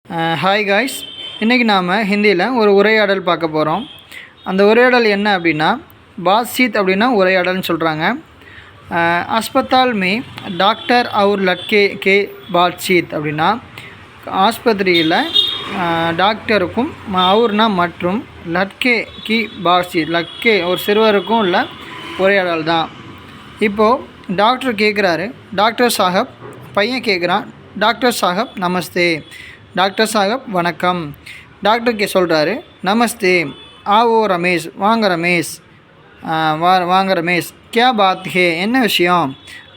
Hi guys, இன்றைக்கி நாம் ஹிந்தியில் ஒரு உரையாடல் பார்க்க போகிறோம். அந்த உரையாடல் என்ன அப்படின்னா, பாத்சீத் அப்படின்னா உரையாடல்னு சொல்கிறாங்க. அஸ்பத்தால் மே டாக்டர் அவுர் லட்கே கே பாத்சீத் அப்படின்னா, ஆஸ்பத்திரியில் டாக்டருக்கும் அவுர்னா மற்றும் லட்கே கி பாத்சீத் லட்கே ஒரு சிறுவருக்கும் உள்ள உரையாடல் தான். இப்போது டாக்டர் கேட்குறாரு, டாக்டர் சாஹப். பையன் கேட்குறான், டாக்டர் சாஹப் நமஸ்தே. டாக்டர் சாஹப் வணக்கம். டாக்டர் சொல்கிறாரு, நமஸ்தே. ஆவோ ரமேஷ், வாங்க ரமேஷ், வாங்க ரமேஷ். கியா பாத் ஹே, என்ன விஷயம்?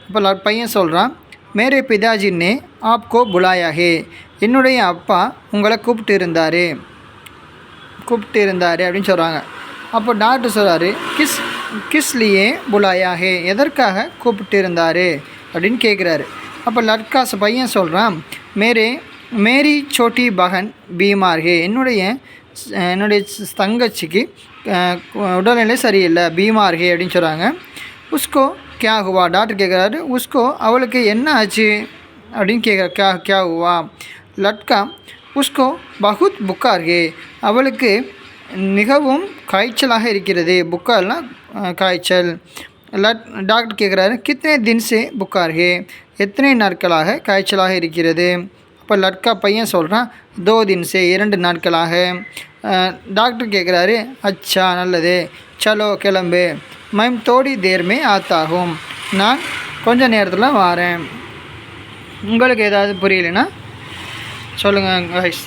இப்போ பையன் சொல்கிறான், மேரே பிதாஜி நே ஆப்கோ புலாயா ஹே, என்னுடைய அப்பா உங்களை கூப்பிட்டு இருந்தார் அப்படின்னு சொல்கிறாங்க. அப்போ டாக்டர் சொல்கிறாரு, கிஸ்லியே புலாயா ஹே, எதற்காக கூப்பிட்டு இருந்தார் அப்படின்னு கேட்குறாரு. அப்போ லட்காஸ் பையன் சொல்கிறான், மேரி சோட்டி பகன் பீமார் ஹே, என்னுடைய தங்கச்சிக்கு உடல்நிலை சரியில்லை, பீமார் ஹே அப்படின்னு சொல்கிறாங்க. உஸ்கோ கியா ஹுவா, டாக்டர் கேட்குறாரு, உஸ்கோ அவளுக்கு என்ன ஆச்சு அப்படின்னு கேட்குற. கியா ஹுவா லட்கா, உஸ்கோ பகுத் புக்கார் ஹே, அவளுக்கு மிகவும் காய்ச்சலாக இருக்கிறது. புக்கார்லாம் காய்ச்சல். டாக்டர் கேட்குறாரு, கித்தனை தின்சே புக்கார் ஹே, எத்தனை நாட்களாக காய்ச்சலாக இருக்கிறது? இப்போ லட்கா பையன் சொல்கிறான், 2 தின்சே 2 நாட்களாக. டாக்டர் கேட்குறாரு, அச்சா நல்லது, சலோ கிளம்பு, மைம் தோடி தேர்மே ஆத்தாகும், நான் கொஞ்ச நேரத்தில் வரேன். உங்களுக்கு ஏதாவது புரியலைன்னா சொல்லுங்கள் கைஸ்.